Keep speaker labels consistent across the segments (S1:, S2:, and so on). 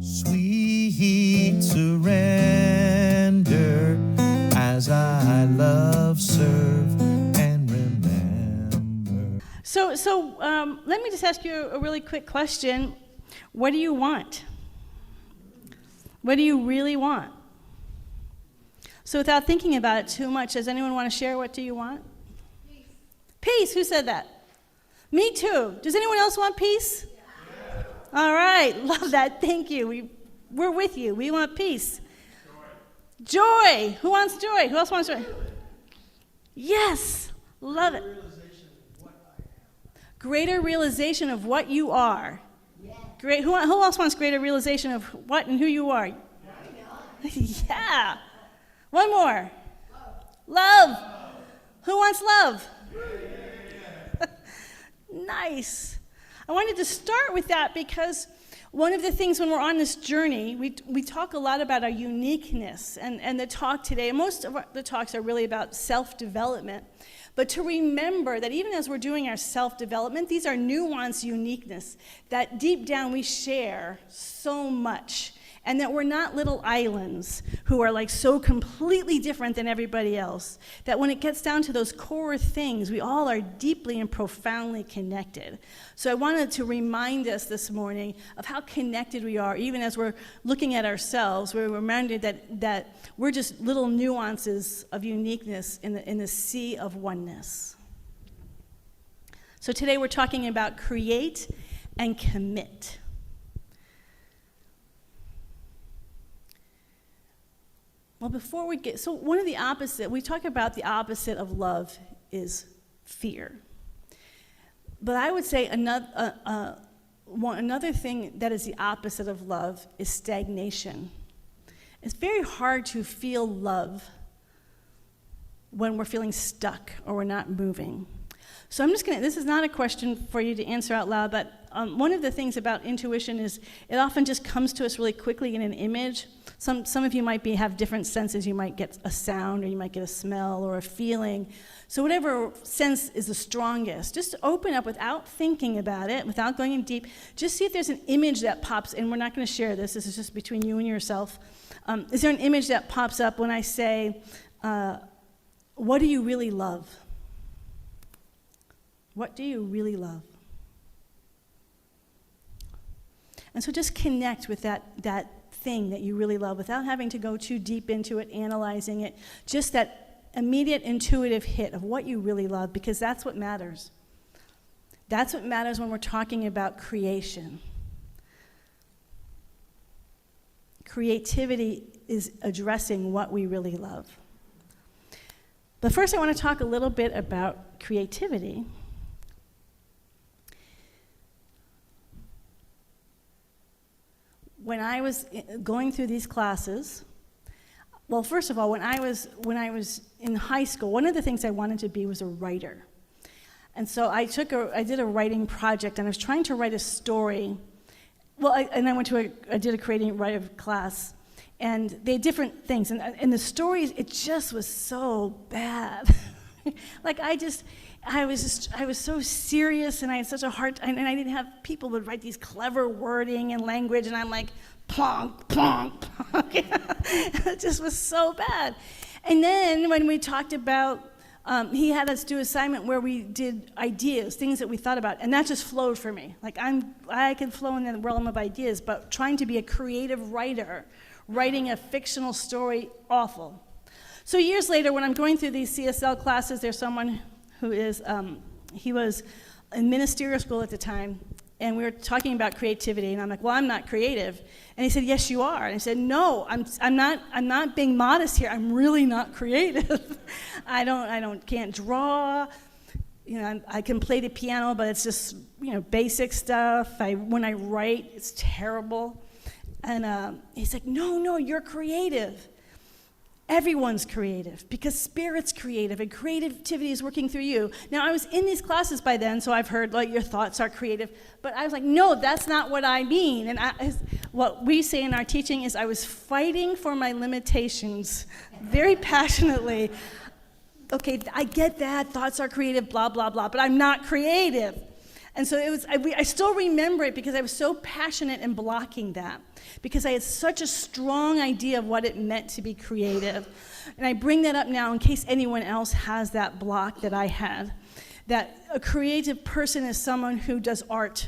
S1: Sweet surrender as I love, serve, and remember.
S2: So let me just ask you a really quick question. What do you want? What do you really want? So without thinking about it too much, does anyone want to share what do you want? Peace. Peace, who said that? Me too. Does anyone else want peace? Yeah. All right, love that, thank you. We're with you, we want peace. Joy. Joy, who wants joy? Who else wants joy? Yes, love it. Greater realization of what you are. Yeah. Great. Who else wants greater realization of what and who you are? Yeah. One more. Love. Who wants love? Nice. I wanted to start with that because one of the things when we're on this journey, we talk a lot about our uniqueness, and the talk today, most of the talks are really about self-development, but to remember that even as we're doing our self-development, these are nuanced uniqueness that deep down we share so much, and that we're not little islands who are like so completely different than everybody else, that when it gets down to those core things, we all are deeply and profoundly connected. So I wanted to remind us this morning of how connected we are, even as we're looking at ourselves. We're reminded that we're just little nuances of uniqueness in the sea of oneness. So today we're talking about create and commit. Well, before we get, so one of the opposite, we talk about the opposite of love is fear. But I would say another thing that is the opposite of love is stagnation. It's very hard to feel love when we're feeling stuck or we're not moving. So I'm just this is not a question for you to answer out loud, but one of the things about intuition is it often just comes to us really quickly in an image. Some of you might have different senses. You might get a sound, or you might get a smell, or a feeling. So whatever sense is the strongest, just open up without thinking about it, without going in deep. Just see if there's an image that pops, and we're not going to share this. This is just between you and yourself. Is there an image that pops up when I say, what do you really love? What do you really love? And so just connect with that thing that you really love without having to go too deep into it, analyzing it. Just that immediate intuitive hit of what you really love, because that's what matters. That's what matters when we're talking about creation. Creativity is addressing what we really love. But first I want to talk a little bit about creativity. When I was going through these classes, well, first of all, when I was in high school, one of the things I wanted to be was a writer. And so I did a writing project, and I was trying to write a story. Well, I did a creating writer class, and they had different things. And the stories, it just was so bad. Like I was so serious, and I had such a hard time, and I didn't have people would write these clever wording and language, and I'm like, plonk, plonk, plonk. It just was so bad. And then when we talked about, he had us do an assignment where we did ideas, things that we thought about, and that just flowed for me. Like I can flow in the realm of ideas, but trying to be a creative writer, writing a fictional story, awful. So years later, when I'm going through these CSL classes, there's someone who is, he was in ministerial school at the time, and we were talking about creativity, and I'm like, well, I'm not creative. And he said, yes, you are. And I said, no, I'm not being modest here. I'm really not creative. Can't draw. You know, I can play the piano, but it's just, basic stuff. When I write, it's terrible. And he's like, no, you're creative. Everyone's creative because Spirit's creative and creativity is working through you. Now, I was in these classes by then, so I've heard, your thoughts are creative. But I was like, no, that's not what I mean. And what we say in our teaching is I was fighting for my limitations very passionately. Okay, I get that, thoughts are creative, blah, blah, blah, but I'm not creative. And so I still remember it because I was so passionate in blocking that, because I had such a strong idea of what it meant to be creative. And I bring that up now in case anyone else has that block that I had, that a creative person is someone who does art,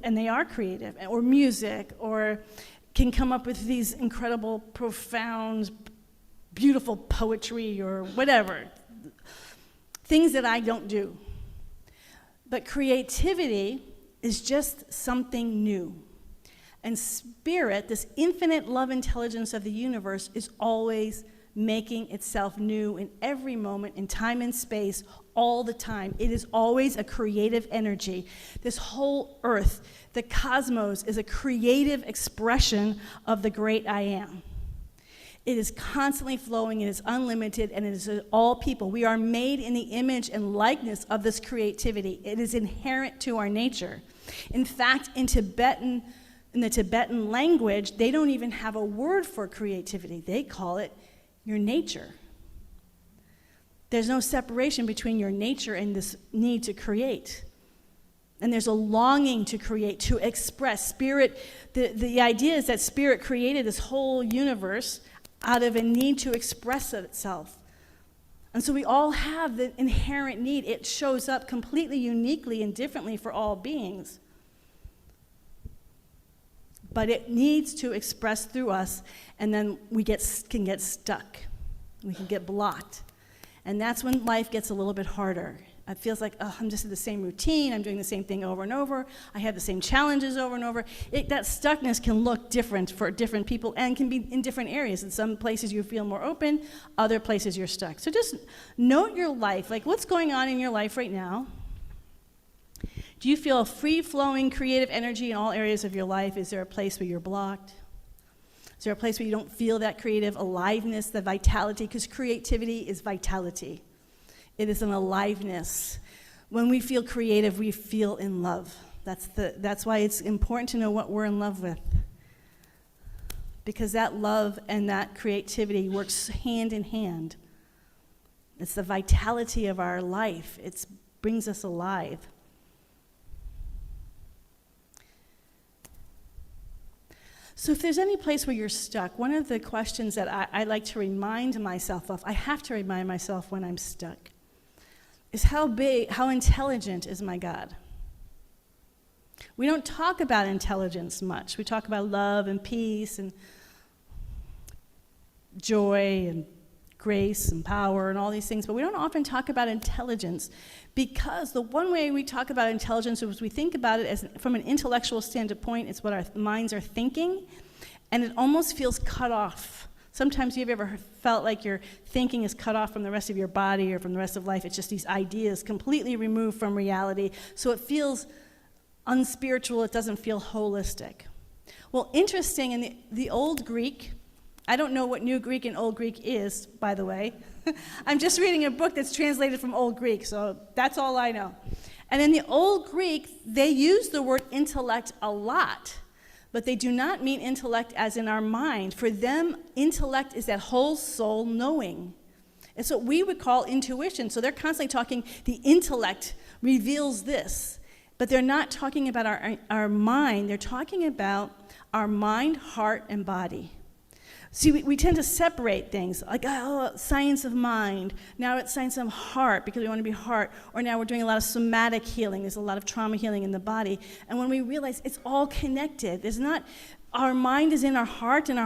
S2: and they are creative, or music, or can come up with these incredible, profound, beautiful poetry, or whatever, things that I don't do. But creativity is just something new. And spirit, this infinite love intelligence of the universe, is always making itself new in every moment, in time and space, all the time. It is always a creative energy. This whole earth, the cosmos, is a creative expression of the great I am. It is constantly flowing, it is unlimited, and it is all people. We are made in the image and likeness of this creativity. It is inherent to our nature. In fact, in the Tibetan language, they don't even have a word for creativity. They call it your nature. There's no separation between your nature and this need to create. And there's a longing to create, to express. Spirit, the idea is that spirit created this whole universe out of a need to express itself. And so we all have the inherent need. It shows up completely uniquely and differently for all beings. But it needs to express through us, and then we can get stuck. We can get blocked. And that's when life gets a little bit harder. It feels like, I'm just in the same routine, I'm doing the same thing over and over, I have the same challenges over and over. That stuckness can look different for different people and can be in different areas. In some places you feel more open, other places you're stuck. So just note your life, like what's going on in your life right now. Do you feel free-flowing creative energy in all areas of your life? Is there a place where you're blocked? Is there a place where you don't feel that creative aliveness, the vitality? Because creativity is vitality. It is an aliveness. When we feel creative, we feel in love. That's why it's important to know what we're in love with. Because that love and that creativity works hand in hand. It's the vitality of our life. It brings us alive. So if there's any place where you're stuck, one of the questions that I like to remind myself of, I have to remind myself when I'm stuck, is how intelligent is my God? We don't talk about intelligence much. We talk about love and peace and joy and grace and power and all these things, but we don't often talk about intelligence, because the one way we talk about intelligence is we think about it as from an intellectual standpoint. It's what our minds are thinking, and it almost feels cut off. Sometimes you've ever felt like your thinking is cut off from the rest of your body or from the rest of life. It's just these ideas completely removed from reality. So it feels unspiritual. It doesn't feel holistic. Well, interesting, in the Old Greek, I don't know what New Greek and Old Greek is, by the way. I'm just reading a book that's translated from Old Greek, so that's all I know. And in the Old Greek, they use the word intellect a lot. But they do not mean intellect as in our mind. For them, intellect is that whole soul knowing. It's what we would call intuition. So they're constantly talking, the intellect reveals this. But they're not talking about our mind. They're talking about our mind, heart, and body. See, we tend to separate things, like, science of mind. Now it's science of heart, because we want to be heart. Or now we're doing a lot of somatic healing. There's a lot of trauma healing in the body. And when we realize it's all connected, there's not, our mind is in our heart, and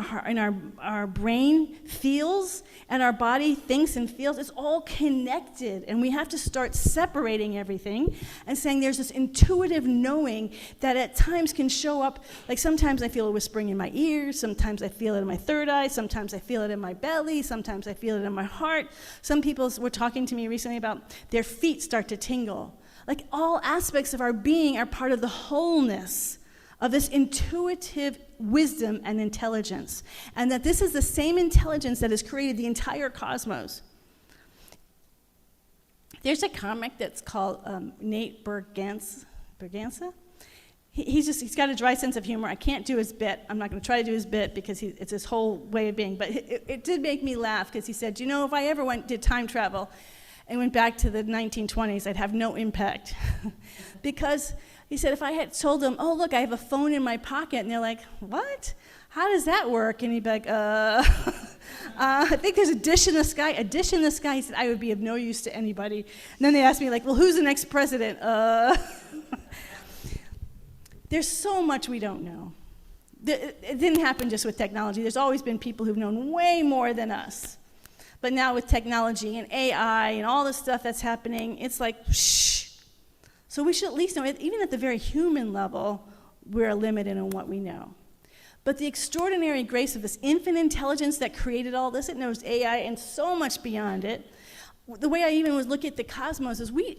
S2: our brain feels, and our body thinks and feels. It's all connected. And we have to start separating everything and saying there's this intuitive knowing that at times can show up. Like sometimes I feel a whispering in my ears, sometimes I feel it in my third eye, sometimes I feel it in my belly, sometimes I feel it in my heart. Some people were talking to me recently about their feet start to tingle. Like all aspects of our being are part of the wholeness of this intuitive wisdom and intelligence, and that this is the same intelligence that has created the entire cosmos. There's a comic that's called Nate Berganza. He's got a dry sense of humor. I can't do his bit. I'm not going to try to do his bit because it's his whole way of being, but it did make me laugh, because he said, if I ever did time travel, and went back to the 1920s, I'd have no impact. Because he said if I had told them, oh, look, I have a phone in my pocket, and they're like, what? How does that work? And he'd be like, I think there's a dish in the sky. A dish in the sky, he said, I would be of no use to anybody. And then they asked me, like, well, who's the next president? There's so much we don't know. It didn't happen just with technology. There's always been people who've known way more than us. But now with technology and AI and all the stuff that's happening, it's like, shh. So we should at least know, even at the very human level, we're limited in what we know. But the extraordinary grace of this infinite intelligence that created all this, it knows AI and so much beyond it. The way I even would look at the cosmos is we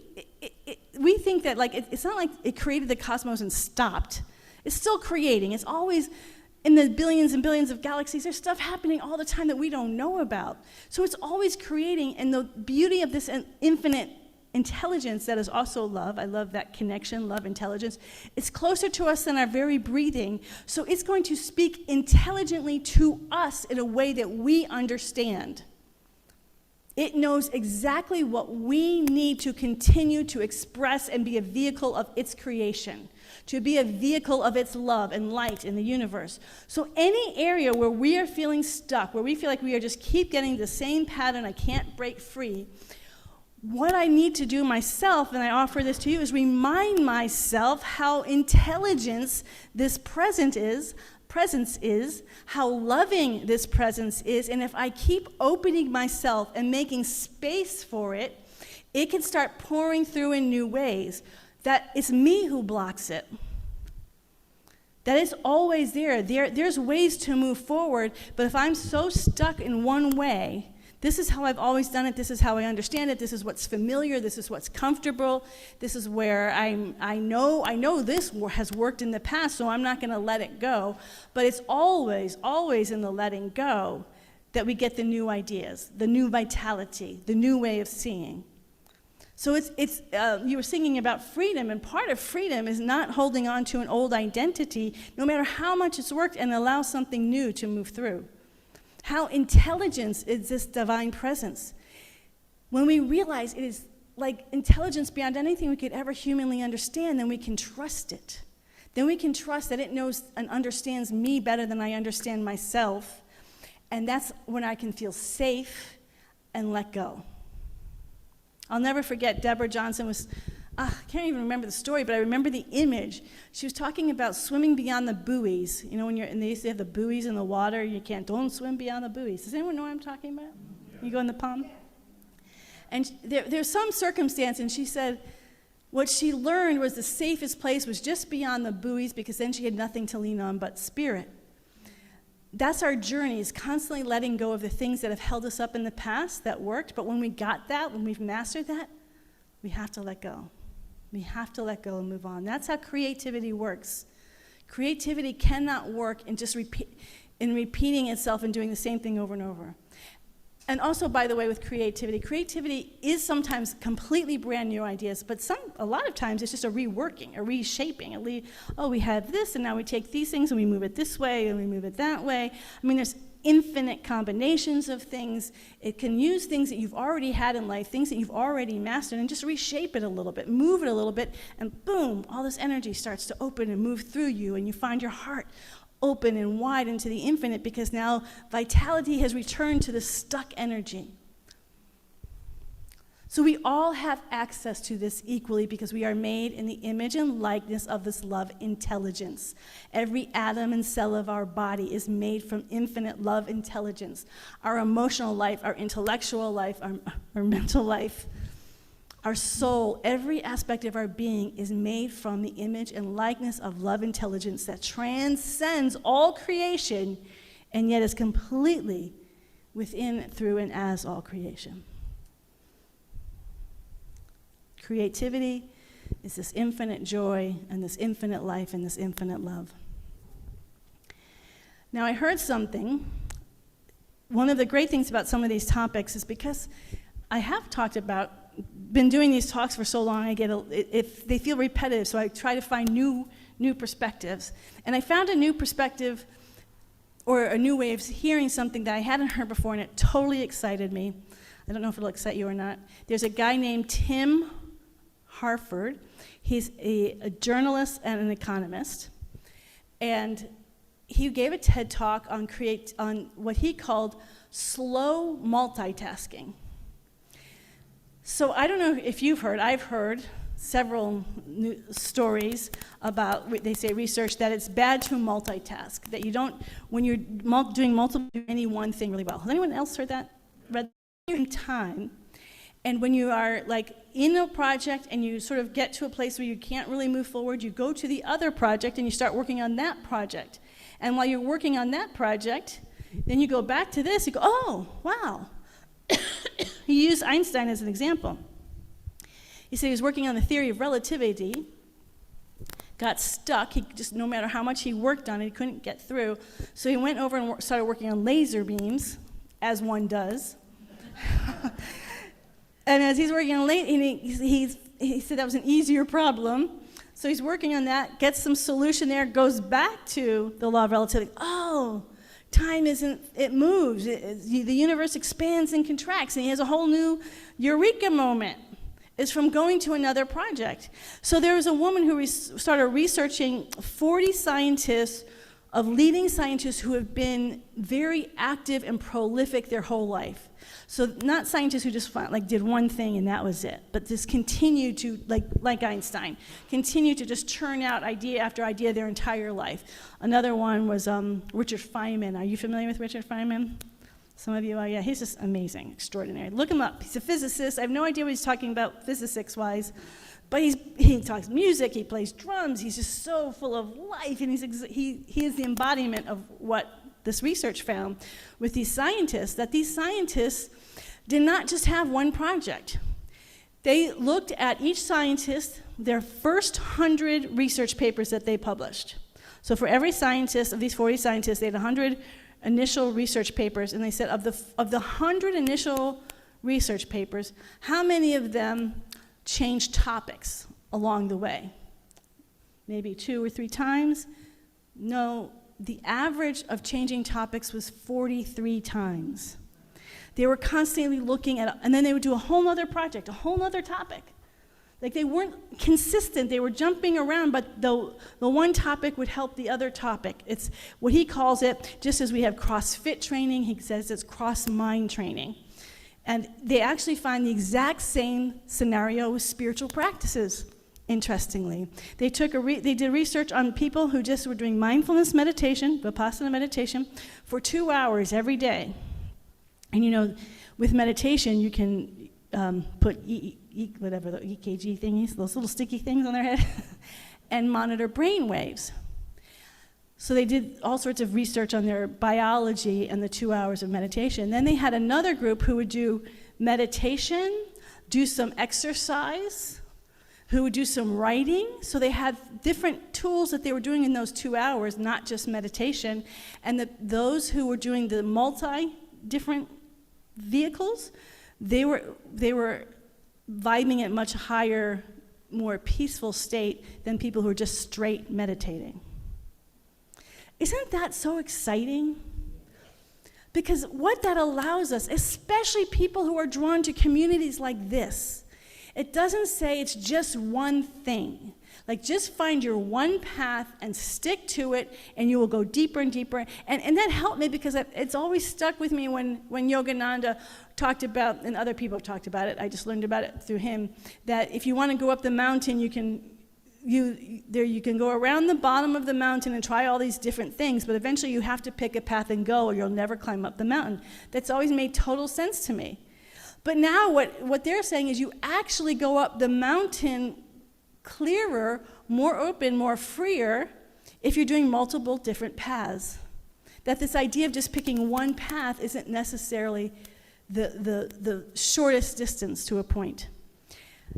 S2: think that like it's not like it created the cosmos and stopped. It's still creating. It's always in the billions and billions of galaxies. There's stuff happening all the time that we don't know about. So it's always creating, and the beauty of this infinite intelligence that is also love, I love that connection, love, intelligence, it's closer to us than our very breathing, so it's going to speak intelligently to us in a way that we understand. It knows exactly what we need to continue to express and be a vehicle of its creation, to be a vehicle of its love and light in the universe. So any area where we are feeling stuck, where we feel like we are just keep getting the same pattern, I can't break free, what I need to do myself, and I offer this to you, is remind myself how intelligent this presence is, how loving this presence is, and if I keep opening myself and making space for it, it can start pouring through in new ways. That it's me who blocks it. That it's always there. There's ways to move forward, but if I'm so stuck in one way, this is how I've always done it, this is how I understand it, this is what's familiar, this is what's comfortable, this is where I know this has worked in the past, so I'm not going to let it go. But it's always in the letting go that we get the new ideas, the new vitality, the new way of seeing. So it's you were singing about freedom, and part of freedom is not holding on to an old identity, no matter how much it's worked, and allow something new to move through. How intelligence is this divine presence. When we realize it is like intelligence beyond anything we could ever humanly understand, then we can trust it. Then we can trust that it knows and understands me better than I understand myself. And that's when I can feel safe and let go. I'll never forget, Deborah Johnson was, I can't even remember the story, but I remember the image. She was talking about swimming beyond the buoys. You know, when they used to have the buoys in the water, don't swim beyond the buoys. Does anyone know what I'm talking about? Yeah. You go in the pond? Yeah. And there's some circumstance, and she said what she learned was the safest place was just beyond the buoys, because then she had nothing to lean on but spirit. That's our journey, is constantly letting go of the things that have held us up in the past that worked, but when we got that, when we've mastered that, we have to let go. We have to let go and move on. That's how creativity works. Creativity cannot work in just repeating itself and doing the same thing over and over. And also, by the way, with creativity is sometimes completely brand new ideas, but a lot of times it's just a reworking, a reshaping. We have this, and now we take these things and we move it this way and we move it that way. I mean, there's infinite combinations of things. It can use things that you've already had in life, things that you've already mastered, and just reshape it a little bit, move it a little bit, and boom, all this energy starts to open and move through you, and you find your heart open and wide into the infinite, because now vitality has returned to the stuck energy. So we all have access to this equally, because we are made in the image and likeness of this love intelligence. Every atom and cell of our body is made from infinite love intelligence. Our emotional life, our intellectual life, our mental life, our soul, every aspect of our being is made from the image and likeness of love intelligence that transcends all creation and yet is completely within, through, and as all creation. Creativity is this infinite joy and this infinite life and this infinite love. Now, I heard something. One of the great things about some of these topics is because I have been doing these talks for so long, if they feel repetitive, so I try to find new perspectives. And I found a new perspective, or a new way of hearing something that I hadn't heard before, and it totally excited me. I don't know if it'll excite you or not. There's a guy named Tim Harford. He's a journalist and an economist. And he gave a TED Talk on what he called slow multitasking. So I don't know if you've heard, I've heard several stories about, they say research, that it's bad to multitask, that you don't, when you're doing multiple, do any one thing really well. Has anyone else heard that? Read in time, and when you are like in a project and you sort of get to a place where you can't really move forward, you go to the other project and you start working on that project. And while you're working on that project, then you go back to this, you go, oh, wow. He used Einstein as an example. He said he was working on the theory of relativity, got stuck. He just, no matter how much he worked on it, he couldn't get through. So he went over and started working on laser beams, as one does. And as he's working on he said that was an easier problem. So he's working on that, gets some solution there, goes back to the law of relativity. Oh, time isn't, it moves. The universe expands and contracts, and he has a whole new eureka moment. It's from going to another project. So there was a woman who started researching 40 scientists, of leading scientists who have been very active and prolific their whole life. So not scientists who just did one thing and that was it, but just continue to, like Einstein, continue to just churn out idea after idea their entire life. Another one was Richard Feynman. Are you familiar with Richard Feynman? Some of you are, yeah, he's just amazing, extraordinary. Look him up. He's a physicist. I have no idea what he's talking about physics-wise, but he talks music, he plays drums, he's just so full of life, and he is the embodiment of what this research found with these scientists, that these scientists did not just have one project. They looked at each scientist, their first 100 research papers that they published. So for every scientist, of these 40 scientists, they had 100 initial research papers, and they said of the 100 initial research papers, how many of them changed topics along the way? Maybe 2 or 3 times? No, the average of changing topics was 43 times. They were constantly looking at, and then they would do a whole other project, a whole other topic. Like they weren't consistent, they were jumping around, but the one topic would help the other topic. It's what he calls it, just as we have CrossFit training, he says it's cross-mind training. And they actually find the exact same scenario with spiritual practices, interestingly. They did research on people who just were doing mindfulness meditation, Vipassana meditation, for 2 hours every day. And you know, with meditation, you can put whatever the EKG thingies, those little sticky things on their head, and monitor brain waves. So they did all sorts of research on their biology and the 2 hours of meditation. Then they had another group who would do meditation, do some exercise, who would do some writing. So they had different tools that they were doing in those 2 hours, not just meditation. And those who were doing the different vehicles, they were vibing at much higher, more peaceful state than people who are just straight meditating. Isn't that so exciting? Because what that allows us, especially people who are drawn to communities like this, it doesn't say it's just one thing. Like, just find your one path and stick to it, and you will go deeper and deeper. And that helped me because it's always stuck with me when Yogananda talked about, and other people have talked about it, I just learned about it through him, that if you want to go up the mountain, you can go around the bottom of the mountain and try all these different things, but eventually you have to pick a path and go, or you'll never climb up the mountain. That's always made total sense to me. But now what they're saying is you actually go up the mountain clearer, more open, more freer, if you're doing multiple different paths. That this idea of just picking one path isn't necessarily the shortest distance to a point.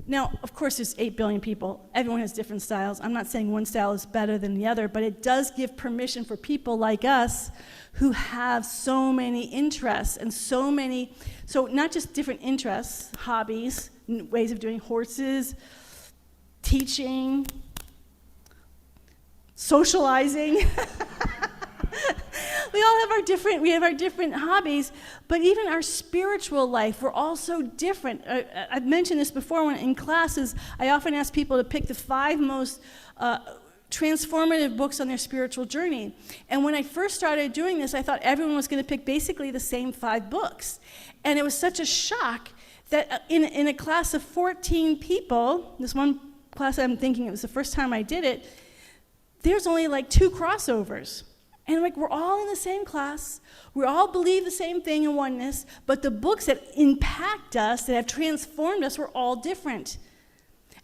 S2: Now, of course, there's 8 billion people. Everyone has different styles. I'm not saying one style is better than the other, but it does give permission for people like us who have so many interests and so not just different interests, hobbies, ways of doing horses, teaching, socializing. We all have our different hobbies, but even our spiritual life, we're all so different. I've mentioned this before when in classes, I often ask people to pick the 5 most transformative books on their spiritual journey. And when I first started doing this, I thought everyone was going to pick basically the same 5 books. And it was such a shock that in a class of 14 people, this one class I'm thinking it was the first time I did it, there's only like 2 crossovers. And like we're all in the same class, we all believe the same thing in oneness, but the books that impact us, that have transformed us, were all different.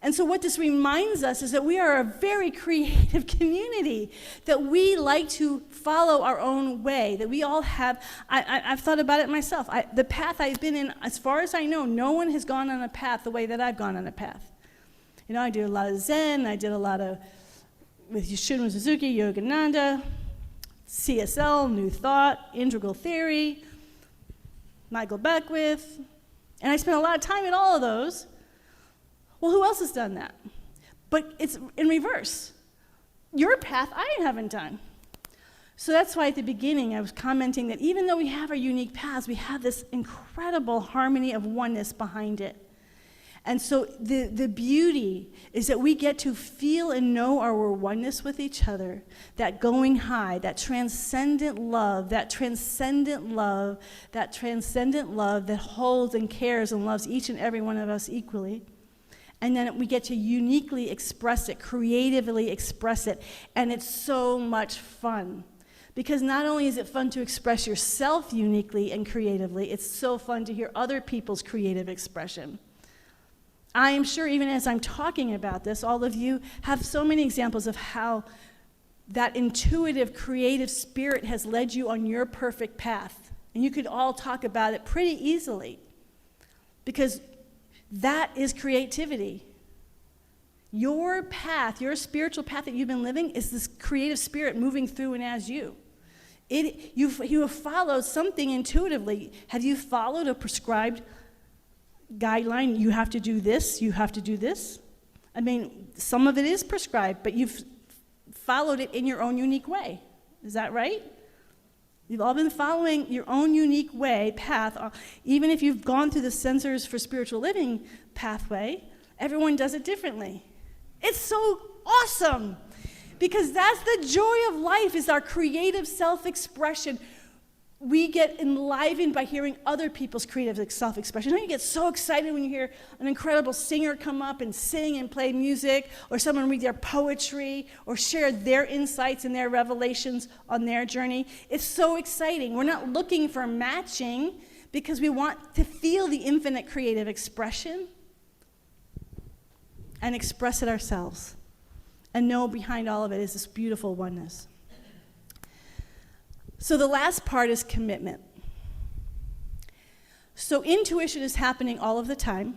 S2: And so what this reminds us is that we are a very creative community, that we like to follow our own way, that we all have, I've thought about it myself. The path I've been in, as far as I know, no one has gone on a path the way that I've gone on a path. You know, I did a lot of Zen, I did a lot of, with Shunryu Suzuki, Yogananda, CSL, New Thought, Integral Theory, Michael Beckwith, and I spent a lot of time in all of those. Well, who else has done that? But it's in reverse. Your path, I haven't done. So that's why at the beginning I was commenting that even though we have our unique paths, we have this incredible harmony of oneness behind it. And so the beauty is that we get to feel and know our oneness with each other, that going high, that transcendent love, that holds and cares and loves each and every one of us equally. And then we get to uniquely express it, creatively express it, and it's so much fun. Because not only is it fun to express yourself uniquely and creatively, it's so fun to hear other people's creative expression. I am sure even as I'm talking about this, all of you have so many examples of how that intuitive, creative spirit has led you on your perfect path. And you could all talk about it pretty easily, because that is creativity. Your path, your spiritual path that you've been living, is this creative spirit moving through and as you. You have followed something intuitively. Have you followed a prescribed guideline? You have to do this, you have to do this. I mean, some of it is prescribed, but you've followed it in your own unique way. Is that right? You've all been following your own unique way, path. Even if you've gone through the Censors for Spiritual Living pathway, everyone does it differently. It's so awesome, because that's the joy of life, is our creative self-expression. We get enlivened by hearing other people's creative self-expression. Don't you get so excited when you hear an incredible singer come up and sing and play music, or someone read their poetry, or share their insights and their revelations on their journey? It's so exciting. We're not looking for matching, because we want to feel the infinite creative expression and express it ourselves, and know behind all of it is this beautiful oneness. So the last part is commitment. So intuition is happening all of the time.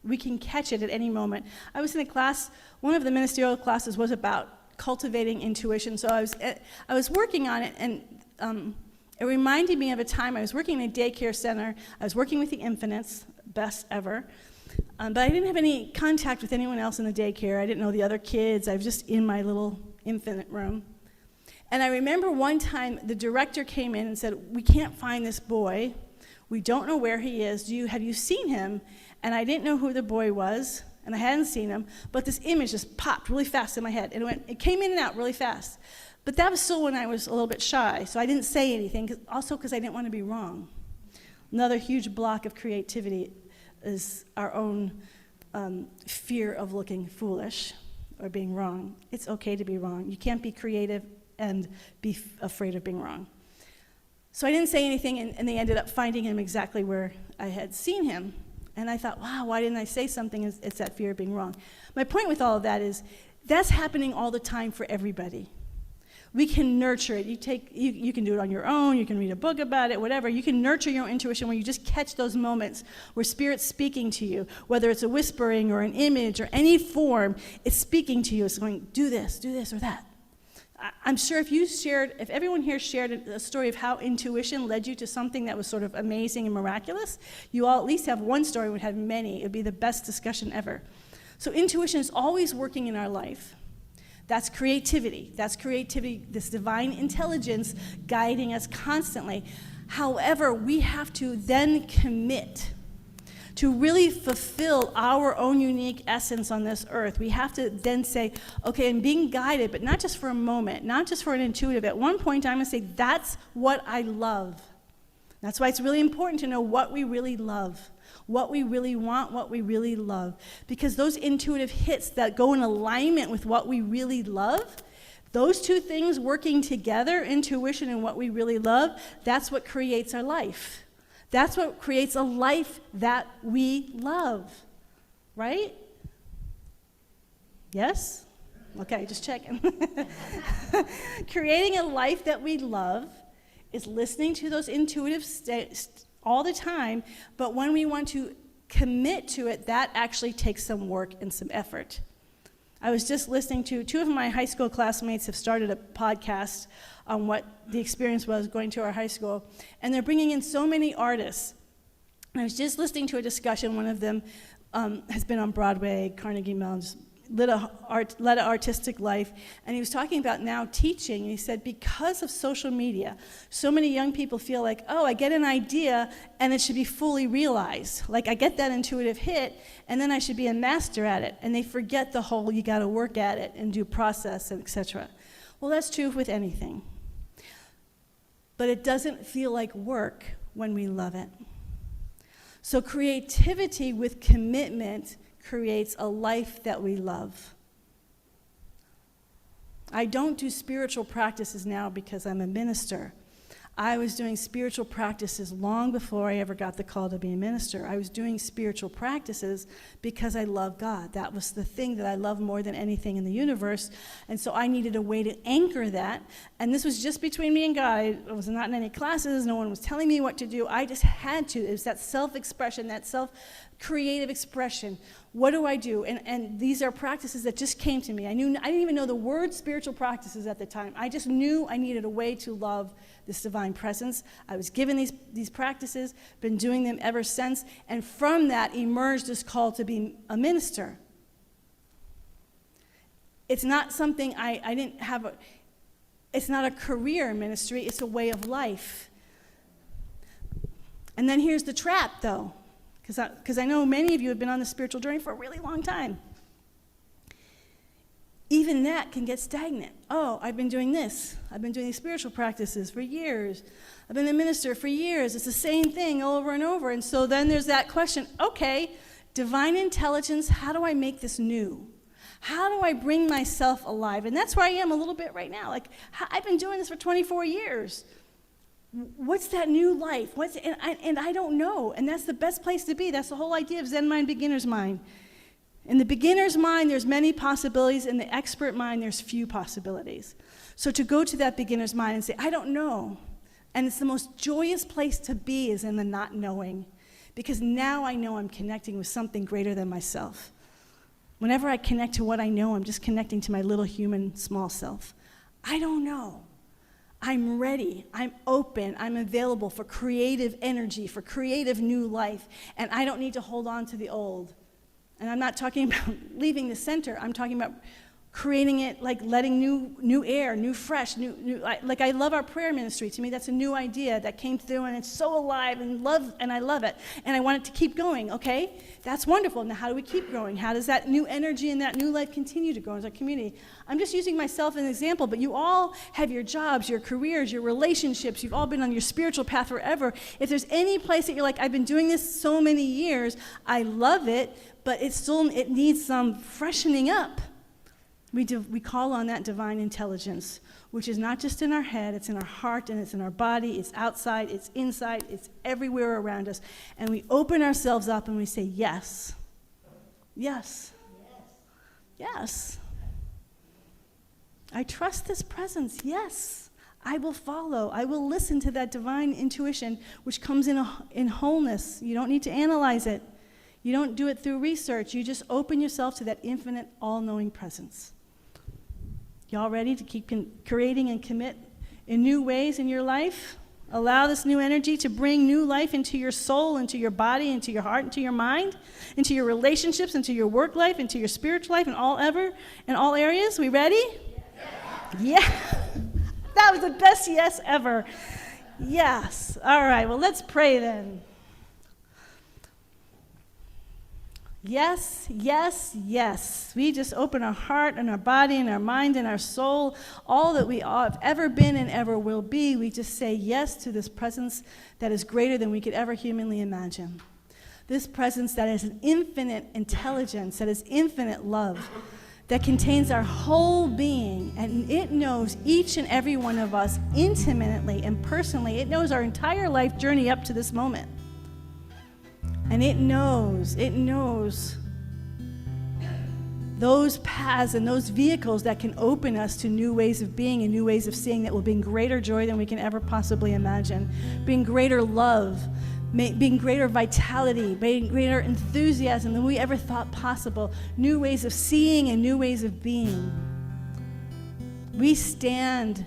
S2: We can catch it at any moment. I was in a class, one of the ministerial classes was about cultivating intuition. So I was working on it, and it reminded me of a time I was working in a daycare center. I was working with the infants, best ever. But I didn't have any contact with anyone else in the daycare. I didn't know the other kids. I was just in my little infant room. And I remember one time the director came in and said, "We can't find this boy. We don't know where he is. Have you seen him?" And I didn't know who the boy was, and I hadn't seen him, but this image just popped really fast in my head, and it came in and out really fast. But that was still when I was a little bit shy, so I didn't say anything, also because I didn't want to be wrong. Another huge block of creativity is our own fear of looking foolish or being wrong. It's okay to be wrong. You can't be creative and be afraid of being wrong. So I didn't say anything, and they ended up finding him exactly where I had seen him. And I thought, wow, why didn't I say something? It's that fear of being wrong. My point with all of that is that's happening all the time for everybody. We can nurture it. You can do it on your own. You can read a book about it, whatever. You can nurture your intuition where you just catch those moments where Spirit's speaking to you, whether it's a whispering or an image or any form, it's speaking to you. It's going, do this, or that. I'm sure if everyone here shared a story of how intuition led you to something that was sort of amazing and miraculous, you all at least have one story, would have many. It would be the best discussion ever. So intuition is always working in our life. That's creativity. That's creativity, this divine intelligence guiding us constantly. However, we have to then commit to really fulfill our own unique essence on this earth. We have to then say, okay, I'm being guided, but not just for a moment, not just for an intuitive. At one point, I'm going to say, that's what I love. That's why it's really important to know what we really love, what we really want, what we really love. Because those intuitive hits that go in alignment with what we really love, those two things working together, intuition and what we really love, that's what creates our life. That's what creates a life that we love, right? Yes? Okay, just checking. Creating a life that we love is listening to those intuitive all the time, but when we want to commit to it, that actually takes some work and some effort. I was just listening to, two of my high school classmates have started a podcast on what the experience was going to our high school, and they're bringing in so many artists. And I was just listening to a discussion. One of them has been on Broadway, Carnegie Mellon, just led an artistic life, and he was talking about now teaching, and he said because of social media, so many young people feel like, oh, I get an idea, and it should be fully realized. Like, I get that intuitive hit, and then I should be a master at it, and they forget the whole, you gotta work at it, and do process, and etc. Well, that's true with anything. But it doesn't feel like work when we love it. So creativity with commitment creates a life that we love. I don't do spiritual practices now because I'm a minister. I was doing spiritual practices long before I ever got the call to be a minister. I was doing spiritual practices because I love God. That was the thing that I love more than anything in the universe. And so I needed a way to anchor that. And this was just between me and God. I was not in any classes. No one was telling me what to do. I just had to. It was that self-expression, that self-creative expression. What do I do? And these are practices that just came to me. I didn't even know the word spiritual practices at the time. I just knew I needed a way to love this divine presence. I was given these practices, been doing them ever since, and from that emerged this call to be a minister. It's not something I didn't have it's not a career ministry, it's a way of life. And then here's the trap, though, because I know many of you have been on the spiritual journey for a really long time. Even that can get stagnant. Oh, I've been doing this. I've been doing these spiritual practices for years. I've been a minister for years. It's the same thing over and over. And so then there's that question, okay, divine intelligence, how do I make this new? How do I bring myself alive? And that's where I am a little bit right now. Like, I've been doing this for 24 years. What's that new life? And I don't know. And that's the best place to be. That's the whole idea of Zen mind, beginner's mind. In the beginner's mind, there's many possibilities. In the expert mind, there's few possibilities. So to go to that beginner's mind and say, I don't know. And it's the most joyous place to be is in the not knowing. Because now I know I'm connecting with something greater than myself. Whenever I connect to what I know, I'm just connecting to my little human small self. I don't know. I'm ready, I'm open, I'm available for creative energy, for creative new life, and I don't need to hold on to the old. And I'm not talking about leaving the center, I'm talking about creating it, like letting new air, new fresh, like I love our prayer ministry. To me, that's a new idea that came through, and it's so alive and I love it, and I want it to keep going, okay? That's wonderful. Now, how do we keep growing? How does that new energy and that new life continue to grow as a community? I'm just using myself as an example, but you all have your jobs, your careers, your relationships. You've all been on your spiritual path forever. If there's any place that you're like, I've been doing this so many years, I love it, but it needs some freshening up. We call on that divine intelligence, which is not just in our head, it's in our heart, and it's in our body, it's outside, it's inside, it's everywhere around us. And we open ourselves up and we say, yes. Yes. Yes. I trust this presence, yes. I will follow. I will listen to that divine intuition, which comes in wholeness. You don't need to analyze it. You don't do it through research. You just open yourself to that infinite, all-knowing presence. Y'all ready to keep creating and commit in new ways in your life? Allow this new energy to bring new life into your soul, into your body, into your heart, into your mind, into your relationships, into your work life, into your spiritual life, in all areas. We ready? Yeah. That was the best yes ever. Yes. All right, well, let's pray then. Yes, yes, yes. We just open our heart and our body and our mind and our soul, all that we have ever been and ever will be. We just say yes to this presence that is greater than we could ever humanly imagine. This presence that is an infinite intelligence, that is infinite love, that contains our whole being, and it knows each and every one of us intimately and personally. It knows our entire life journey up to this moment. And it knows those paths and those vehicles that can open us to new ways of being and new ways of seeing that will bring greater joy than we can ever possibly imagine, bring greater love, bring greater vitality, bring greater enthusiasm than we ever thought possible, new ways of seeing and new ways of being. We stand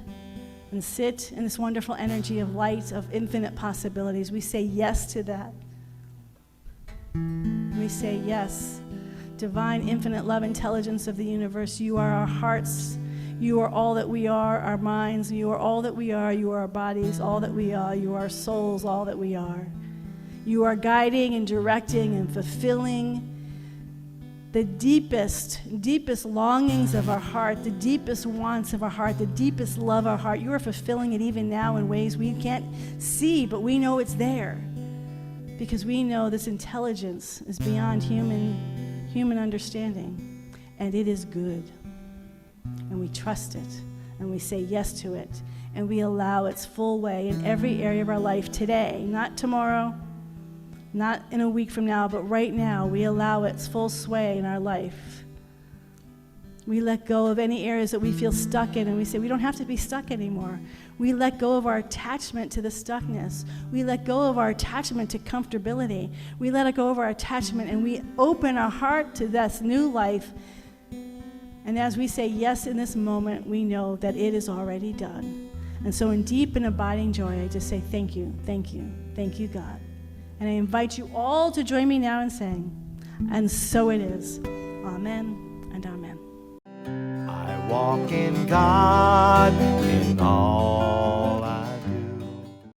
S2: and sit in this wonderful energy of light, of infinite possibilities. We say yes to that. We say yes. Divine, infinite love, intelligence of the universe, you are our hearts. You are all that we are, our minds. You are all that we are. You are our bodies, all that we are. You are our souls, all that we are. You are guiding and directing and fulfilling the deepest longings of our heart, the deepest wants of our heart, the deepest love of our heart. You are fulfilling it even now in ways we can't see, but we know it's there. Because we know this intelligence is beyond human understanding, and it is good. And we trust it, and we say yes to it, and we allow its full way in every area of our life today, not tomorrow, not in a week from now, but right now, we allow its full sway in our life. We let go of any areas that we feel stuck in, and we say we don't have to be stuck anymore. We let go of our attachment to the stuckness. We let go of our attachment to comfortability. We let go of our attachment, and we open our heart to this new life. And as we say yes in this moment, we know that it is already done. And so in deep and abiding joy, I just say thank you, thank you, thank you, God. And I invite you all to join me now in saying, and so it is. Amen and amen.
S1: I walk in God in all